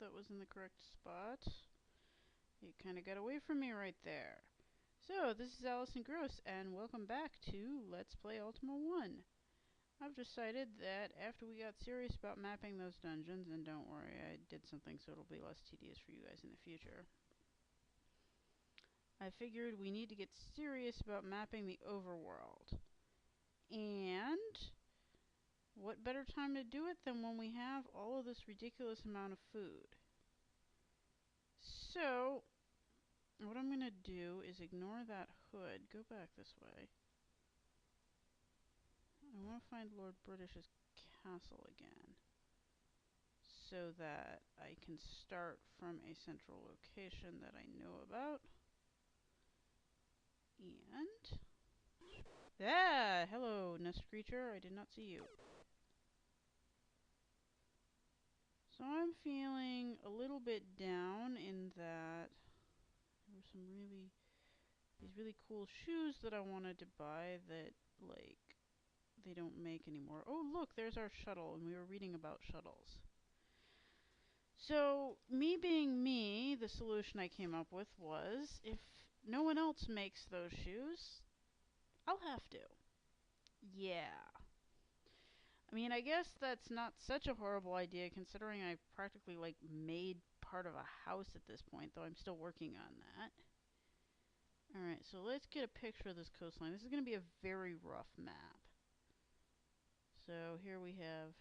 that was in the correct spot. You kind of got away from me right there. So, this is Allison Gross, and welcome back to Let's Play Ultima 1. I've decided that after we got serious about mapping those dungeons, and don't worry, I did something so it'll be less tedious for you guys in the future. I figured we need to get serious about mapping the overworld. And what better time to do it than when we have all of this ridiculous amount of food? So, what I'm going to do is ignore that hood. Go back this way. I want to find Lord British's castle again, so that I can start from a central location that I know about. And... ah! Hello, nest creature. I did not see you. So I'm feeling a little bit down in that there were some these really cool shoes that I wanted to buy that, like, they don't make anymore. Oh, look, there's our shuttle, and we were reading about shuttles. So, me being me, the solution I came up with was, if no one else makes those shoes, I'll have to. Yeah. I mean, I guess that's not such a horrible idea, considering I practically, like, made part of a house at this point, though I'm still working on that. Alright, so let's get a picture of this coastline. This is going to be a very rough map. So here we have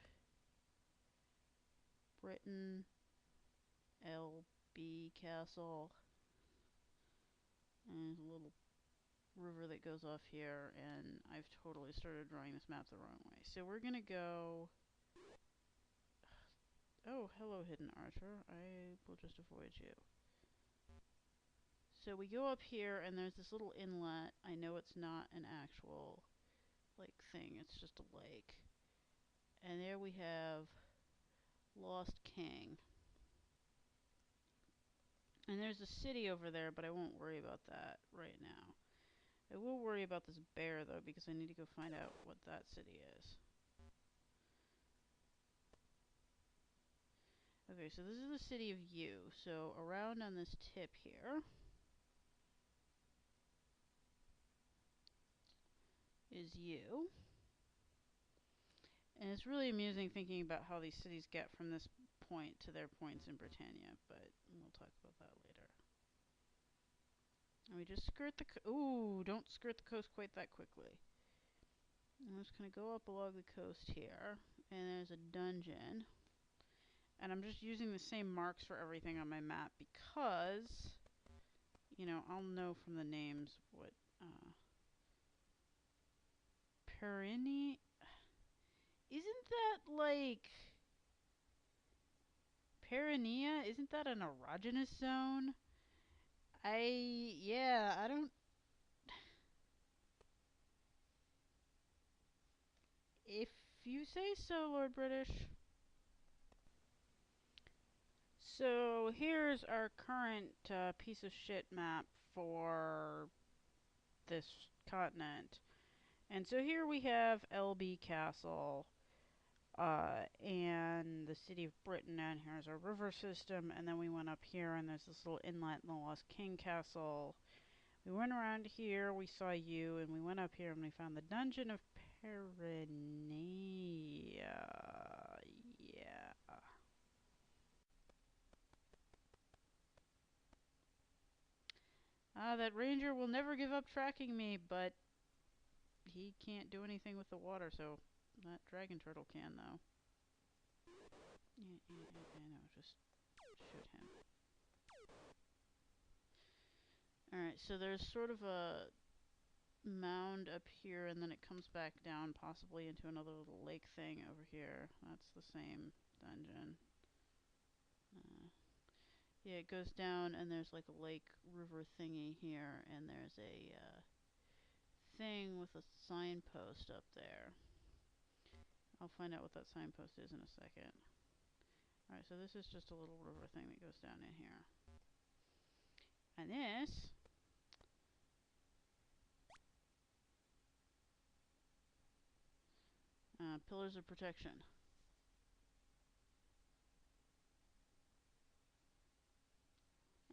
Britain, LB Castle, and a little river that goes off here, and I've totally started drawing this map the wrong way. So we're going to go... oh, hello, hidden archer. I will just avoid you. So we go up here, and there's this little inlet. I know it's not an actual, like, thing. It's just a lake. And there we have Lost King. And there's a city over there, but I won't worry about that right now. I will worry about this bear, though, because I need to go find out what that city is. Okay, so this is the city of U. So around on this tip here is U. And it's really amusing thinking about how these cities get from this point to their points in Britannia, but we'll talk about that later. And we just skirt the ooh, don't skirt the coast quite that quickly. I'm just going to go up along the coast here, and there's a dungeon. And I'm just using the same marks for everything on my map because, you know, I'll know from the names what, Perinia... isn't that, like... Perinia? Isn't that an erogenous zone? Yeah, I don't... if you say so, Lord British. So, here's our current piece of shit map for this continent. And so here we have LB Castle, and the city of Britain, and here's our river system, and then we went up here, and there's this little inlet in the Lost King Castle. We went around here, we saw you, and we went up here, and we found the Dungeon of Perinia. Yeah. That ranger will never give up tracking me, but he can't do anything with the water, so that dragon turtle can, though. Yeah, no, just shoot him. Alright, so there's sort of a mound up here, and then it comes back down, possibly into another little lake thing over here. That's the same dungeon. Yeah, it goes down, and there's like a lake river thingy here, and there's a thing with a signpost up there. I'll find out what that signpost is in a second. Alright, so this is just a little river thing that goes down in here. And this... pillars of protection.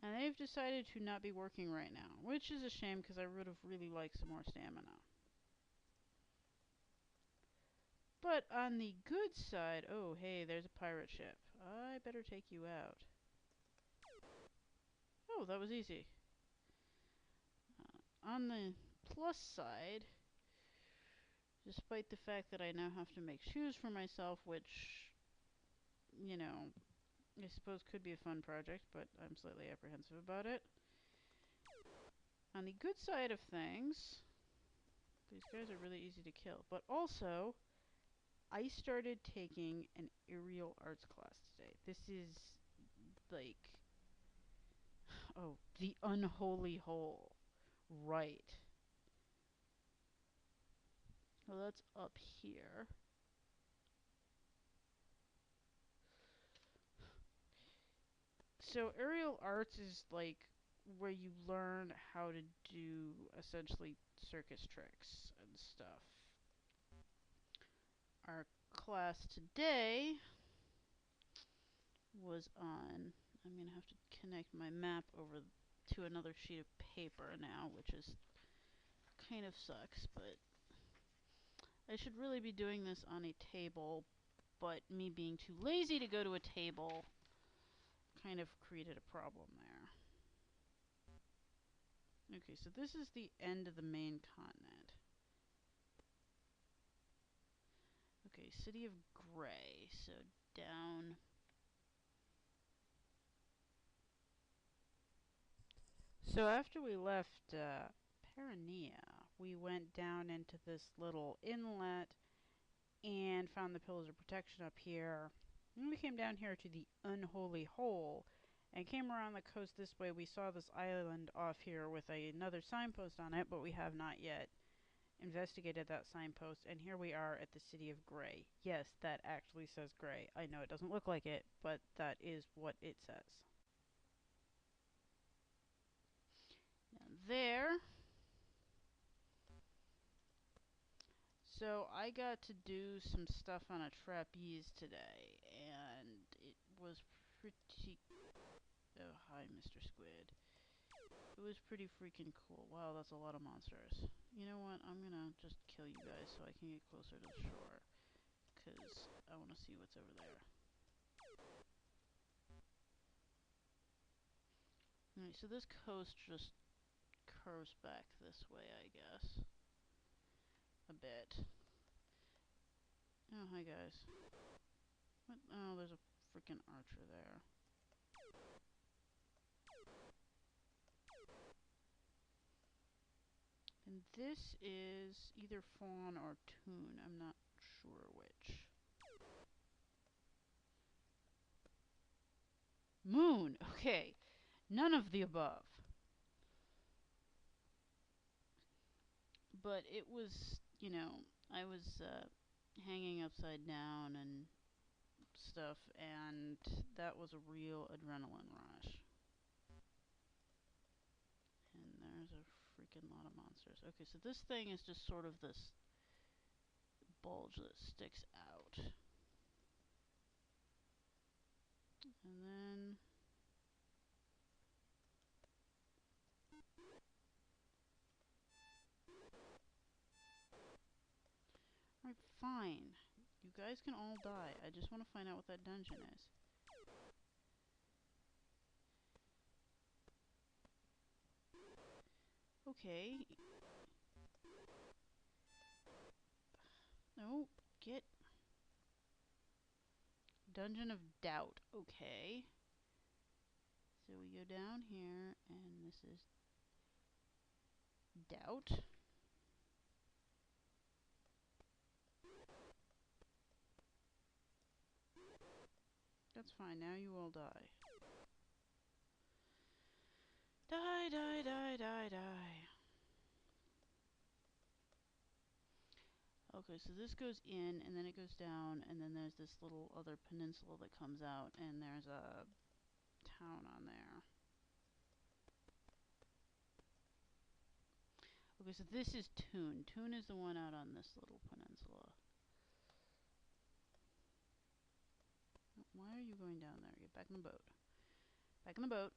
And they've decided to not be working right now, which is a shame because I would have really liked some more stamina. But on the good side, oh hey, there's a pirate ship. I better take you out. Oh, that was easy. On the plus side, despite the fact that I now have to make shoes for myself, which, you know, I suppose could be a fun project, but I'm slightly apprehensive about it. On the good side of things, these guys are really easy to kill. But also, I started taking an aerial arts class today. This is like, oh, the Unholy Hole. Right. Well, that's up here. So aerial arts is like where you learn how to do essentially circus tricks and stuff. Our class today was on, I'm going to have to connect my map over to another sheet of paper now, which is kind of sucks, but I should really be doing this on a table, but me being too lazy to go to a table kind of created a problem there. Okay, so this is the end of the main continent. Okay, City of Gray, so down. So after we left Perinia, we went down into this little inlet and found the Pillars of Protection up here. And we came down here to the Unholy Hole and came around the coast this way. We saw this island off here with another signpost on it, but we have not yet investigated that signpost. And here we are at the City of Gray. Yes, that actually says Gray. I know it doesn't look like it, but that is what it says. Now there. So I got to do some stuff on a trapeze today, and it was pretty... Oh, hi, Mr. Squid. It was pretty freaking cool. Wow, that's a lot of monsters. You know what? I'm gonna just kill you guys so I can get closer to the shore, because I want to see what's over there. Alright, so this coast just curves back this way, I guess. A bit. Oh, hi guys. What? Oh, there's a freaking archer there. And this is either fawn or toon. I'm not sure which. Moon! Okay. None of the above. But it was, you know, I was hanging upside down and stuff, and that was a real adrenaline rush. And there's a freaking lot of monsters. Okay, so this thing is just sort of this bulge that sticks out. And then... Alright, fine. You guys can all die. I just want to find out what that dungeon is. Okay. No, get... Dungeon of Doubt. Okay. So we go down here, and this is Doubt. That's fine, now you all die. Die, die, die, die, die. Okay, so this goes in, and then it goes down, and then there's this little other peninsula that comes out, and there's a town on there. Okay, so this is Toon. Toon is the one out on this little peninsula. Why are you going down there? Get back in the boat. Back in the boat.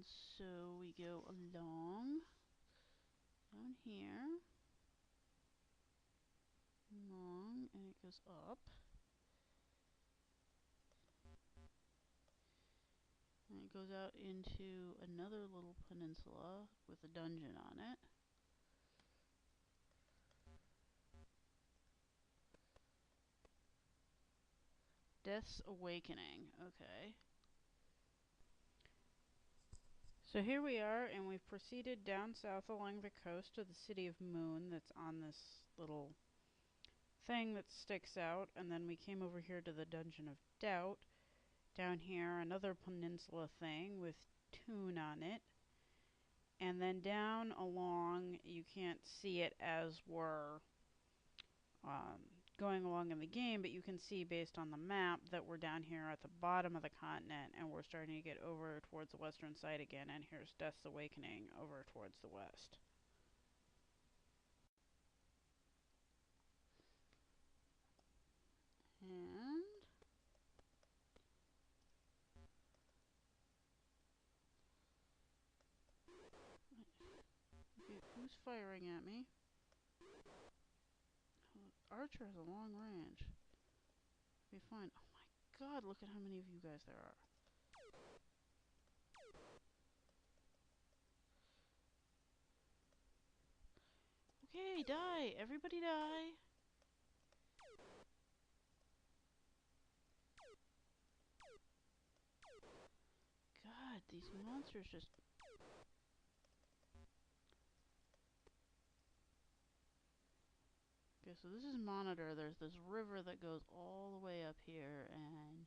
so we go along down here, along, and it goes up. And it goes out into another little peninsula with a dungeon on it. Death's Awakening. Okay. So here we are, and we've proceeded down south along the coast to the city of Moon that's on this little thing that sticks out, and then we came over here to the Dungeon of Doubt. Down here, another peninsula thing with Tune on it. And then down along, you can't see it as we're going along in the game, but you can see based on the map that we're down here at the bottom of the continent, and we're starting to get over towards the western side again, and here's Death's Awakening over towards the west. And okay, who's firing at me? Archer has a long range. Be fine. Oh my god, look at how many of you guys there are. Okay, die! Everybody die! God, these monsters just... Okay, so this is Monitor. There's this river that goes all the way up here, and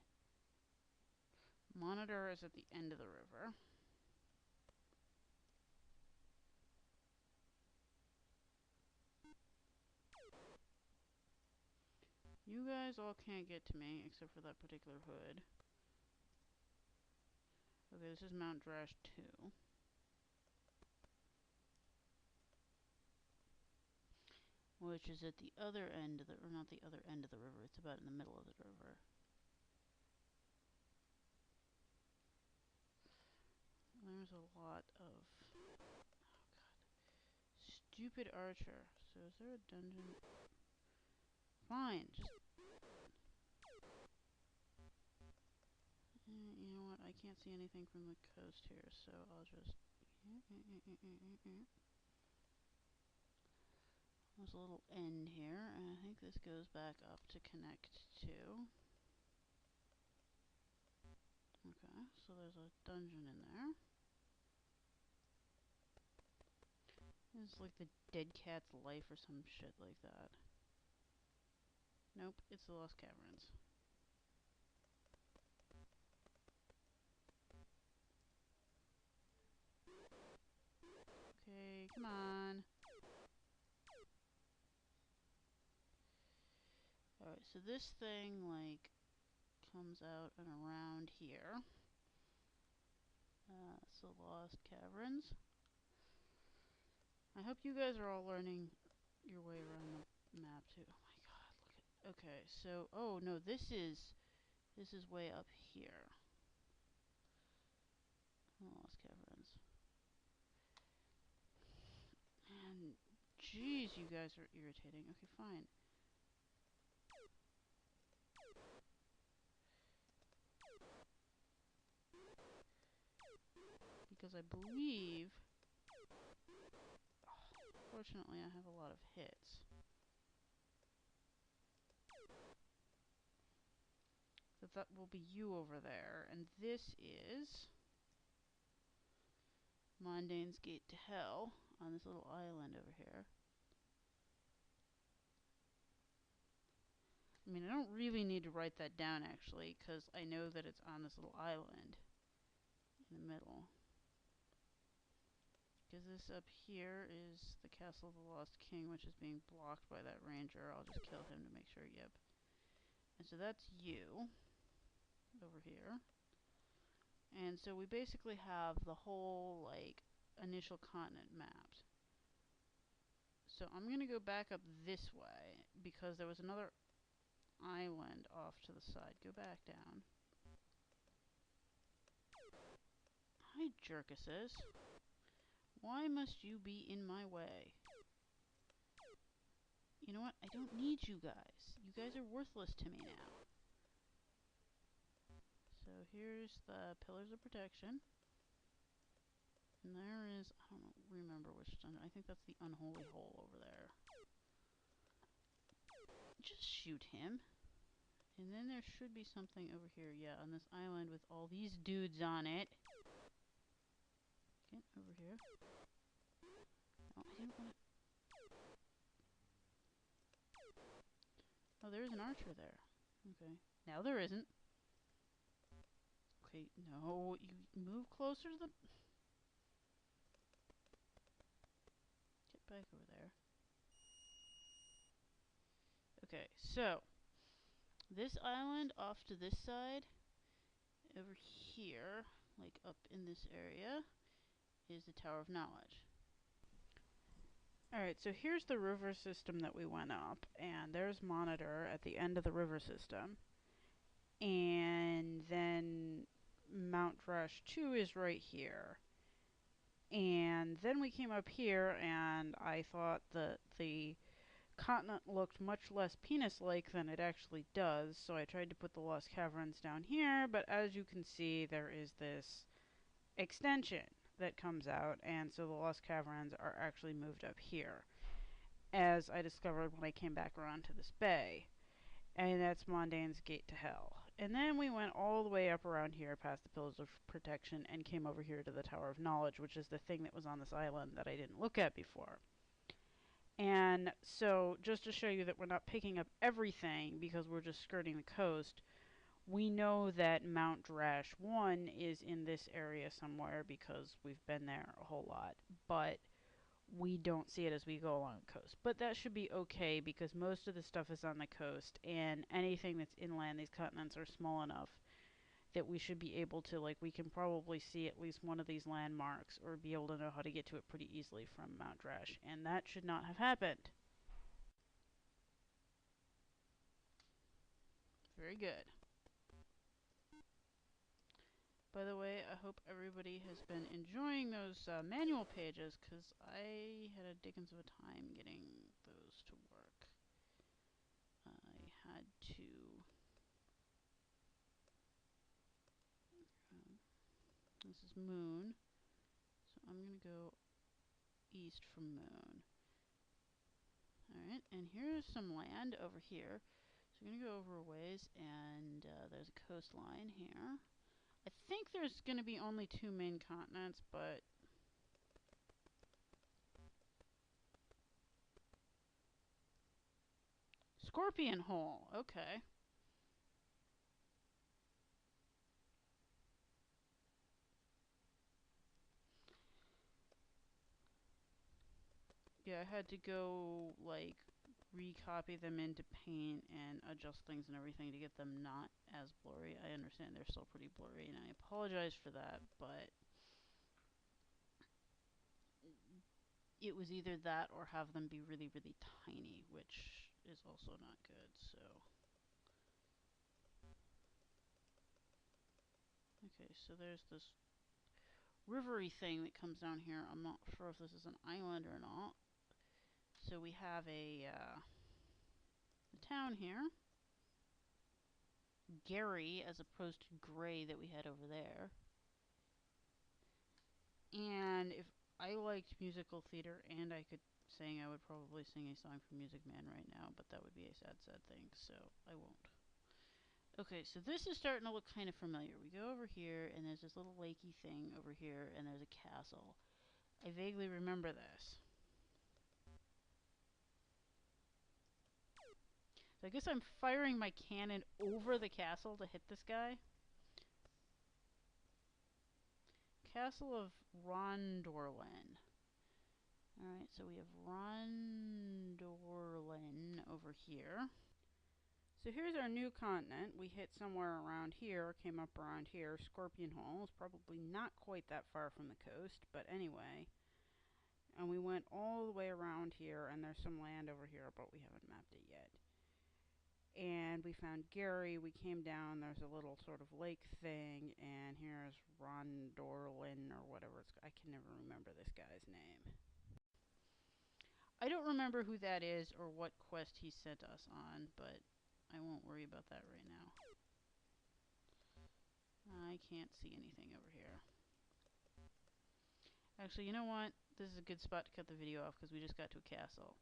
Monitor is at the end of the river. You guys all can't get to me, except for that particular hood. Okay, this is Mount Drash 2. Which is at the other end of the... or not the other end of the river, it's about in the middle of the river. There's a lot of... oh god. Stupid Archer. So is there a dungeon? Fine, just... you know what, I can't see anything from the coast here, so I'll just... There's a little end here, and I think this goes back up to connect to... okay, so there's a dungeon in there. It's like the dead cat's life or some shit like that. Nope, it's the Lost Caverns. Okay, come on. Alright, so this thing, like, comes out and around here. So Lost Caverns. I hope you guys are all learning your way around the map too. Oh my god, look at... okay, so... oh no, this is way up here. Lost Caverns. And... jeez, you guys are irritating. Okay, fine. Because I believe... oh, fortunately, I have a lot of hits. That will be you over there. And this is... Mondane's Gate to Hell on this little island over here. I mean, I don't really need to write that down, actually, because I know that it's on this little island in the middle. Because this up here is the Castle of the Lost King, which is being blocked by that ranger. I'll just kill him to make sure, yep. And so that's you over here. And so we basically have the whole, like, initial continent mapped. So I'm going to go back up this way, because there was another island off to the side. Go back down. Hi, jerkuses. Why must you be in my way? You know what? I don't need you guys. You guys are worthless to me now. So here's the pillars of protection. And there is, I don't remember which dungeon. I think that's the Unholy Hole over there. Just shoot him. And then there should be something over here. Yeah, on this island with all these dudes on it. Get over here. Oh, I didn't want to... Oh, there's an archer there. Okay. Now there isn't. Okay, no, you move closer to the... Get back over there. Okay, so this island off to this side, over here, like up in this area, is the Tower of Knowledge. Alright, so here's the river system that we went up, and there's Monitor at the end of the river system. And then Mount Drash 2 is right here. And then we came up here, and I thought that the continent looked much less penis-like than it actually does, so I tried to put the Lost Caverns down here, but as you can see, there is this extension that comes out, and so the Lost Caverns are actually moved up here, as I discovered when I came back around to this bay. And that's Mondaine's Gate to Hell. And then we went all the way up around here past the Pillars of Protection and came over here to the Tower of Knowledge, which is the thing that was on this island that I didn't look at before. And so, just to show you that we're not picking up everything because we're just skirting the coast, we know that Mount Drash 1 is in this area somewhere because we've been there a whole lot, but we don't see it as we go along the coast. But that should be okay because most of the stuff is on the coast, and anything that's inland, these continents are small enough that we should be able to, like, we can probably see at least one of these landmarks or be able to know how to get to it pretty easily from Mount Drash, and that should not have happened. Very good. By the way, I hope everybody has been enjoying those manual pages, because I had a dickens of a time getting those to work. I had to... this is Moon, so I'm going to go east from Moon. Alright, and here's some land over here. So I'm going to go over a ways, and there's a coastline here. I think there's going to be only 2 main continents, but... Scorpion Hole, okay. Yeah, I had to go, like, recopy them into Paint and adjust things and everything to get them not as blurry. I understand they're still pretty blurry, and I apologize for that, but it was either that or have them be really, really tiny, which is also not good, so... Okay, so there's this rivery thing that comes down here. I'm not sure if this is an island or not. So we have a town here. Gary, as opposed to Gray that we had over there. And if I liked musical theater and I could sing, I would probably sing a song from Music Man right now, but that would be a sad, sad thing, so I won't. Okay, so this is starting to look kind of familiar. We go over here, and there's this little lakey thing over here, and there's a castle. I vaguely remember this. So I guess I'm firing my cannon over the castle to hit this guy. Castle of Rondorlin. Alright, so we have Rondorlin over here. So here's our new continent. We hit somewhere around here, came up around here. Scorpion Hole is probably not quite that far from the coast, but anyway. And we went all the way around here, and there's some land over here, but we haven't mapped it yet. and we found Gary. We came down. There's a little sort of lake thing, and here's Rondorlin or whatever it's. I can never remember this guy's name. I don't remember who that is or what quest he sent us on, but I won't worry about that right now. I can't see anything over here. Actually, you know what? This is a good spot to cut the video off because we just got to a castle.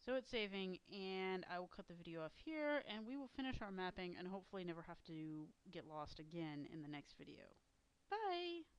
So it's saving, and I will cut the video off here, and we will finish our mapping and hopefully never have to get lost again in the next video. Bye!